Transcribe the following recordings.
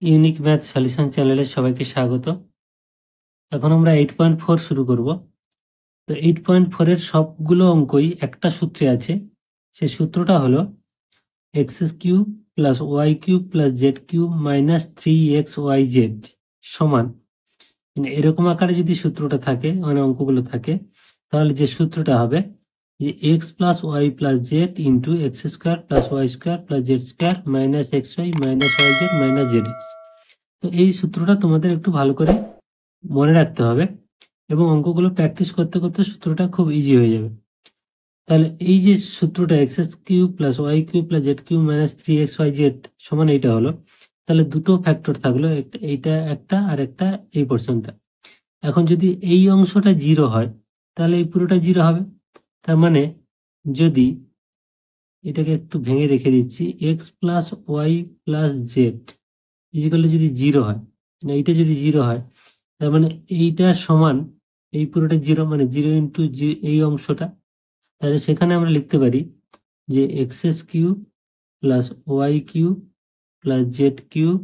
Unique math solution চ্যানেলে সবাইকে স্বাগত। এখন আমরা 8.4 শুরু করব। তো 8.4 এর সবগুলো অঙ্কই একটা সূত্রে আছে। সেই সূত্রটা হলো x cube plus y cube plus z cube minus 3xyz সমান, মানে এরকম আকারে যদি সূত্রটা থাকে, মানে অঙ্কগুলো থাকে, তাহলে যে সূত্রটা হবে যে x plus y plus z into x square plus y square plus z square minus x y minus y z minus z x. তো এই সূত্রটা তোমাদের একটু ভালো করে মনে রাখতে হবে এবং অঙ্কগুলো প্র্যাকটিস করতে করতে সূত্রটা খুব ইজি হয়ে যাবে। তাহলে এই যে সূত্রটা x cube plus y cube plus z cube minus 3xyz সমান এইটা হলো, তাহলে দুটো ফ্যাক্টর থাকলো, এইটা একটা আর একটা এই পোর্শনটা। এখন যদি এই অংশটা জিরো হয় তাহলে এই পুরোটা জিরো হবে। তার মানে যদি এটাকে একটু ভেঙে রেখে দিচ্ছি, x plus y plus z is equal যদি জিরো হয়, এইটা যদি জিরো হয়, তার মানে এইটা সমান এই পুরোটা জিরো, মানে জিরো ইন্টু এই অংশটা। তাহলে সেখানে আমরা লিখতে পারি যে x cube plus y cube plus z cube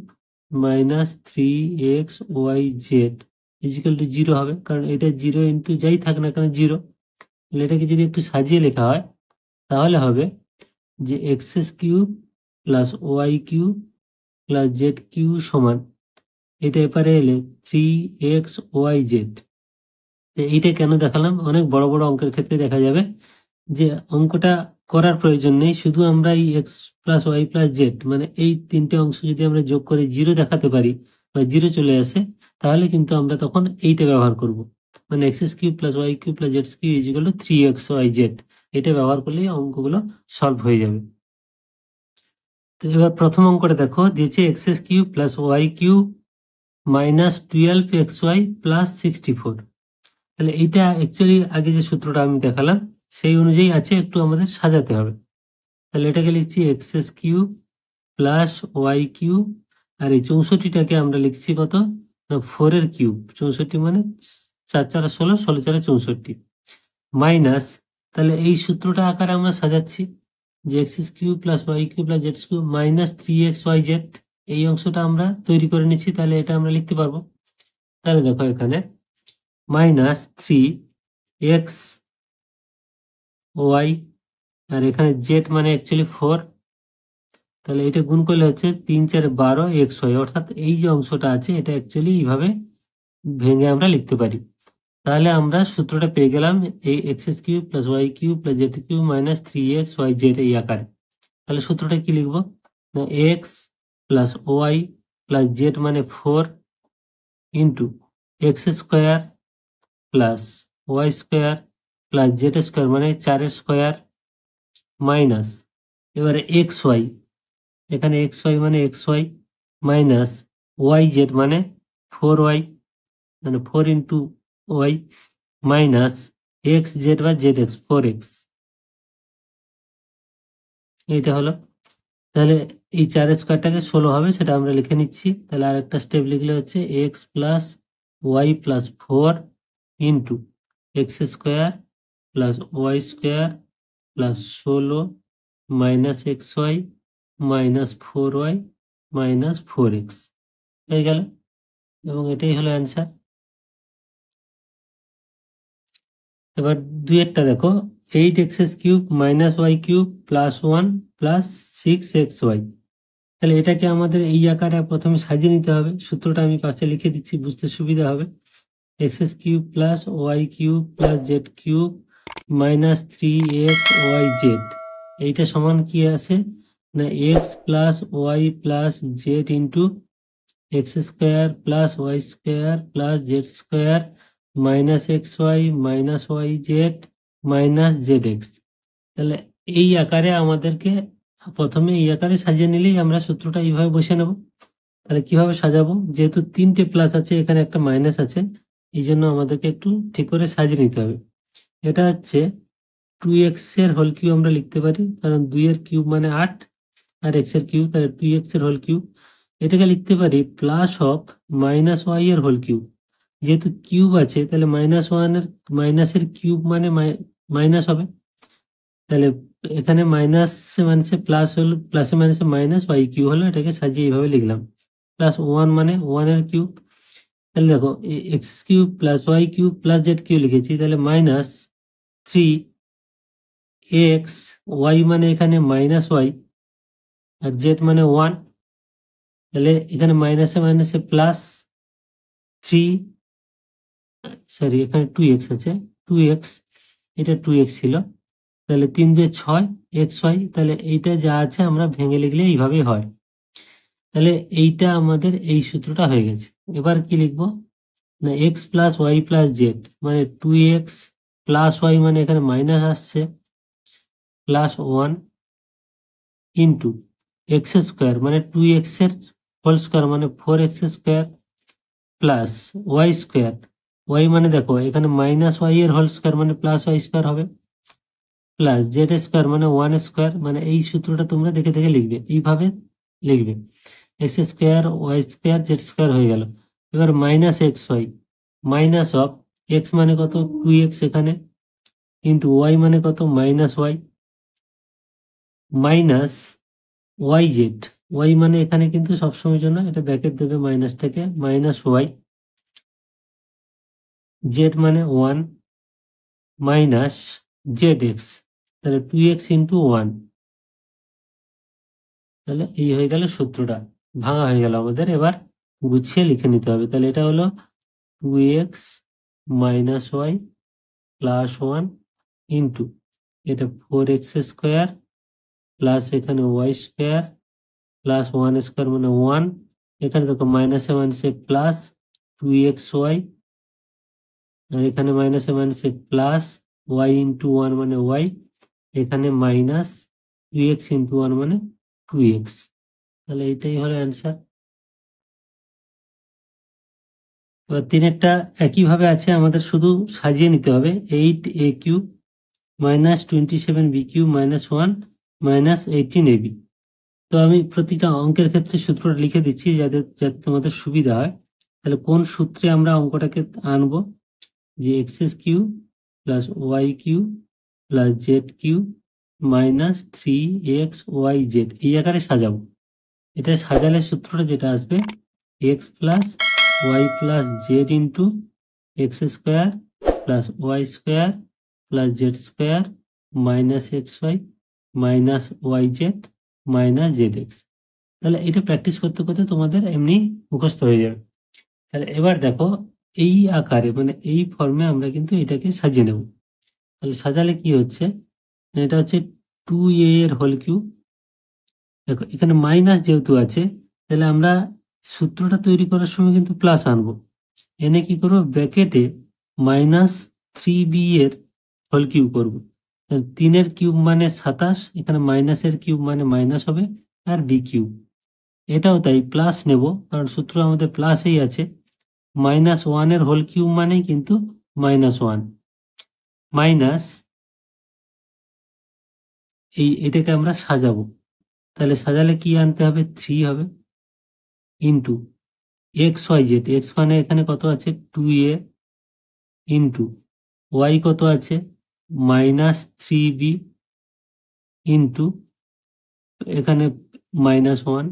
minus 3xyz is equal to zero হবে, কারণ এটা জিরো ইন্টু যাই থাক না কেন জিরো। তাহলে এটাকে যদি একটু সাজিয়ে লেখা হয় তাহলে হবে যে x cube plus y cube plus z cube সমান, এটা এপারে এলে 3xyz। এইটা কেন দেখালাম, অনেক বড় বড় অঙ্কের ক্ষেত্রে দেখা যাবে যে অঙ্কটা করার প্রয়োজন নেই, শুধু আমরা এই x plus y plus z মানে এই তিনটে অংশ যদি আমরা যোগ করে জিরো দেখাতে পারি বা জিরো চলে আসে, তাহলে কিন্তু আমরা তখন এইটা ব্যবহার করব, মানে x cube plus y cube plus z cube is equal to 3xyz। এটা ব্যবহার করলেই অঙ্কগুলো সলভ হয়ে যাবে। তো এবার প্রথম অঙ্কটা দেখো, দিয়েছে x cube plus y cube minus 12xy plus 64। তাহলে এইটা অ্যাকচুয়ালি আগে যে সূত্রটা আমি দেখালাম সেই অনুযায়ী আছে, একটু আমাদের সাজাতে হবে। তাহলে এটাকে লিখছি x cube plus y cube, আর এই 64টাকে আমরা লিখছি কত না 4 এর কিউব, 64 মানে 4 4 16, 16 4 64 মাইনাস, তাহলে এই সূত্রটা আকারে আমরা সাজাচ্ছি যে x cube plus y cube plus z cube minus 3xyz, এই অংশটা আমরা তৈরি করে নিচ্ছি, তাহলে এটা আমরা লিখতে পারবো। তাহলে দেখো এখানে মাইনাস 3x ওয়াই, আর এখানে জেড মানে অ্যাকচুয়ালি 4, তাহলে এটা গুণ করলে হচ্ছে 3 4 12 xy, অর্থাৎ এই যে অংশটা আছে এটা অ্যাকচুয়ালি এইভাবে ভেঙে আমরা লিখতে পারি। তাহলে আমরা সূত্রটা পেয়ে গেলাম এই x cube plus y cube plus z cube minus 3xyz এই আকারে। তাহলে সূত্রটা কি লিখবো না x plus y plus z মানে 4 into x square plus y square plus z square মানে 4 স্কোয়ার মাইনাস, এবারে এক্স ওয়াই, এখানে এক্স ওয়াই মানে x y minus y z মানে 4y, মানে 4 into y minus x z বা z x 4x, এইটা হলো। তাহলে এই 4 স্কোয়ারটাকে 16 হবে, সেটা আমরা লিখে নিচ্ছি। তাহলে আরেকটা স্টেপ লিখলে হচ্ছে x plus y plus 4 into x square plus y square plus 16 minus x y minus 4y minus 4x হয়ে গেল, এবং এটাই হলো অ্যান্সার। এবার দুইয়েরটা দেখো, 8x cube minus y cube plus 1 plus 6xy। তাহলে এটাকে আমাদের এই আকারে প্রথমে সাজিয়ে নিতে হবে, সূত্রটা আমি পাশে লিখে দিচ্ছি বুঝতে সুবিধা হবে। X cube plus y cube plus z cube minus 3xyz, এইটা সমান কি আছে না x plus y plus z into x square plus y square plus z square minus x y minus y z minus z x. তাহলে এই আকারে আমাদেরকে প্রথমে এই আকারে সাজিয়ে নিলেই আমরা সূত্রটা এইভাবে বসে নেব। তাহলে কিভাবে সাজাবো, যেহেতু তিনটে প্লাস আছে এখানে একটা মাইনাস আছে, এই জন্য আমাদেরকে একটু ঠিক করে সাজিয়ে নিতে হবে। এটা হচ্ছে 2x এর হোল কিউব আমরা লিখতে পারি, কারণ 2 এর কিউব মানে 8 আর x এর কিউব, তাহলে 2x এর হোল কিউব। এটাকে লিখতে পারি প্লাস অফ মাইনাস ওয়াই এর হোল কিউব, যেহেতু কিউব আছে তাহলে মাইনাসের কিউব মানে মাইনাস হবে, তাহলে এখানে মাইনাস মাইনাসে প্লাস হলো, প্লাসে মাইনাসে মাইনাস ওয়াই কিউ হলো, এটাকে সাজিয়ে এইভাবে লিখলাম। প্লাস 1 মানে 1 এর কিউব। তাহলে দেখো x cube plus y cube plus z cube লিখেছি, তাহলে মাইনাস 3 এক্স, ওয়াই মানে এখানে মাইনাস ওয়াই, আর জেড মানে 1, তাহলে এখানে মাইনাসে মাইনাসে প্লাস 3, সরি এখানে 2x আছে, 2x, এটা 2x ছিল, তাহলে 3 2 6 এক্স ওয়াই, তাহলে এইটা যা আছে আমরা ভেঙে লিখলে এইভাবেই হয়। তাহলে এইটা আমাদের এই সূত্রটা হয়ে গেছে। এবার কি লিখবো না, x plus y plus z মানে 2x প্লাস ওয়াই মানে এখানে মাইনাস আসছে প্লাস 1 ইন্টু এক্স স্কোয়ার মানে 2x এর হোল স্কোয়ার মানে 4x square plus y square, y মানে দেখো এখানে মাইনাস ওয়াই এর হোল স্কোয়ার মানে প্লাস ওয়াই স্কোয়ার হবে, প্লাস জেড স্কোয়ার মানে 1 স্কোয়ার, মানে এই সূত্রটা তোমরা দেখে দেখে লিখবে, এইভাবে লিখবে, x square y square z square হয়ে গেল। এবার minus x y minus of x মানে কত 2x এখানে, ইন্টু ওয়াই মানে কত minus y, minus y z, y মানে এখানে কিন্তু সবসময় জন্য এটা ব্র্যাকেট দেবে মাইনাসটাকে, মাইনাস ওয়াই, জেড মানে 1 মাইনাস জেড এক্স, তাহলে 2x ইন্টু 1, তাহলে এই হয়ে গেল সূত্রটা, ভাঙা হয়ে গেল আমাদের। এবার গুছিয়ে লিখে নিতে হবে, তাহলে এটা হলো 2x minus Y plus 1 into এটা 4x স্কোয়ার প্লাস এখানে ওয়াই স্কোয়ার প্লাস 1 স্কোয়ার মানে 1, এখানে দেখো মাইনাসে মাইনাসে প্লাস 2xy, আর এখানে মাইনাসে মাইনাসে প্লাস ওয়াই ইন্টু 1 মানে ওয়াই, এখানে মাইনাস 2x ইন্টু 1 মানে 2x, তাহলে এইটাই হলো অ্যান্সার। এবার তিনেরটা একইভাবে আছে, আমাদের শুধু সাজিয়ে নিতে হবে, 8a³ minus 27b³ minus 1 minus 18ab। তো আমি প্রতিটা অঙ্কের ক্ষেত্রে সূত্রটা লিখে দিচ্ছি যাতে যাতে তোমাদের সুবিধা হয়। তাহলে কোন সূত্রে আমরা অঙ্কটাকে আনবো, যে x³ plus y³ plus z³ minus 3xyz, এই আকারে সাজাবো। এটা সাজালে সূত্রটা যেটা আসবে x plus y plus z into x square plus y square plus z square minus x y minus y z minus z x. তাহলে এটা প্র্যাকটিস করতে করতে তোমাদের এমনি মুখস্থ হয়ে যাবে। তাহলে এবার দেখো এই আকারে মানে এই ফর্মে আমরা কিন্তু এটাকে সাজিয়ে নেব। তাহলে সাজালে কি হচ্ছে, এটা হচ্ছে 2a এর হোল কিউব, দেখো এখানে মাইনাস যেহেতু আছে তাহলে আমরা সূত্রটা তৈরি করার সময় কিন্তু প্লাস আনবো, এনে কি করবো ব্র্যাকেটে মাইনাস 3b এর হোল কিউব করবো, 3 এর কিউব মানে 27, এখানে মাইনাসের কিউব মানে মাইনাস হবে, আর b³, এটাও তাই প্লাস নেব কারণ সূত্র আমাদের প্লাসেই আছে, -1 এর হোল কিউব মানেই কিন্তু -1 মাইনাস এটাকে আমরা সাজাবো। তাহলে সাজালে কি আনতে হবে, 3 হবে ইন্টু xyz, এক্স মানে এখানে কত আছে 2a ইন্টু ওয়াই কত আছে -3b ইন্টু এখানে -1,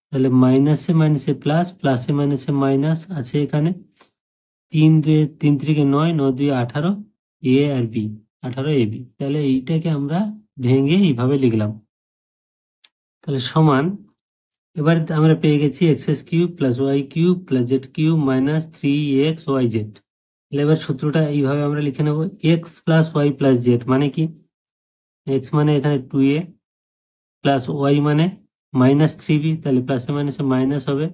তাহলে মাইনাসে মাইনাসে প্লাস, প্লাসে মাইনাসে মাইনাস আছে, এখানে 3 2 3 3 9 9 2 18 এ আর বি 18ab, তাহলে এইটাকে আমরা ভেঙে এইভাবে লিখলাম। তাহলে সমান, এবার আমরা পেয়ে গেছি x³ plus y³ plus z³ minus 3xyz। তাহলে এবার সূত্রটা এইভাবে আমরা লিখে নেব, x plus y plus z মানে কি, এক্স মানে এখানে 2a প্লাস ওয়াই মানে -3b, তাহলে প্লাসে মাইনাসে মাইনাস হবে,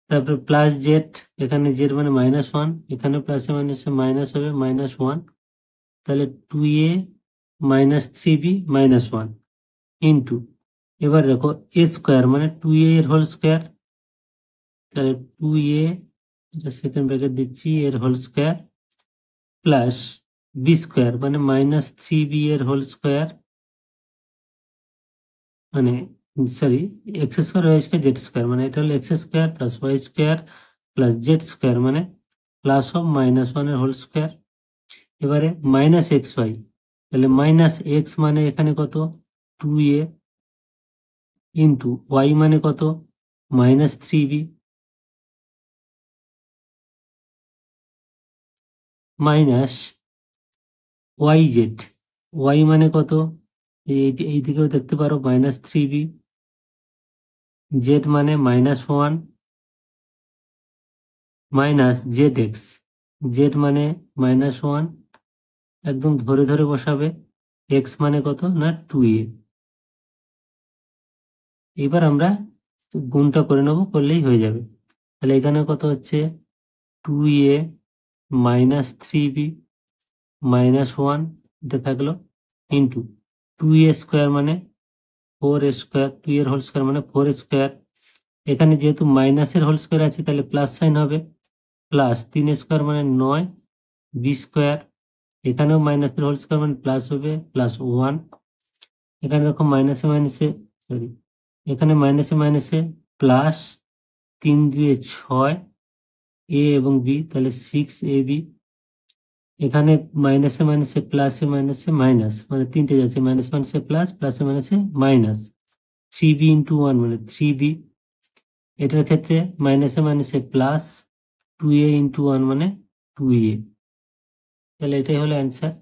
তারপরে প্লাস জেড, এখানে জেড মানে -1, এখানে প্লাসে মাইনাসে মাইনাস হবে -1, তাহলে 2a -3b -1 ইন্টু, এবার দেখো এ স্কোয়ার মানে 2a এর হোল স্কোয়ার, তাহলে 2a, এটা সেকেন্ড ব্র্যাকেট দিচ্ছি, এর whole square plus b square মানে -3b এর হোল স্কোয়ার, মানে sorry x square y square z square, মানে এটা হলো x square plus y square plus z square মানে প্লাস অফ -1 এর হোল স্কোয়ার। এবারে মাইনাস এক্স ওয়াই, তাহলে মাইনাস এক্স মানে এখানে কত 2a ইন্টু ওয়াই মানে কত minus 3b minus y z, y মানে কত, এই দিকেও দেখতে পারো মাইনাস 3b, জেড মানে -1 মাইনাস জেড এক্স, জেড মানে -1, একদম ধরে ধরে বসাবে, এক্স মানে কত না 2a। এবার আমরা গুণটা করে নেবো, করলেই হয়ে যাবে। তাহলে এখানে কত হচ্ছে 2a মাইনাস 3b -1, এটা থাকলো ইন্টু 2a স্কোয়ার মানে 4a স্কোয়ার, 2 এর হোল স্কোয়ার মানে 4 স্কোয়ার, এখানে যেহেতু মাইনাসের হোল স্কোয়ার আছে তাহলে প্লাস সাইন হবে, প্লাস 3 স্কোয়ার মানে 9 বি স্কোয়ার, এখানেও মাইনাসের হোল স্কোয়ার মানে প্লাস হবে প্লাস 1, এখানে দেখো মাইনাসে মাইনাসে সরি এখানে মাইনাসে মাইনাসে প্লাস 3 2 6 এ এবং বি, তাহলে 6ab, এখানে মাইনাসে মাইনাসে প্লাসে মাইনাসে মাইনাস, মানে তিনটে যাচ্ছে, মাইনাস মাইনাসে প্লাস, প্লাসে মাইনাসে মাইনাস, 3b ইন্টু 1 মানে 3b, এটার ক্ষেত্রে মাইনাসে মাইনাসে প্লাস, 2a ইন্টু 1 মানে 2a, তাহলে এটাই হলো অ্যান্সার।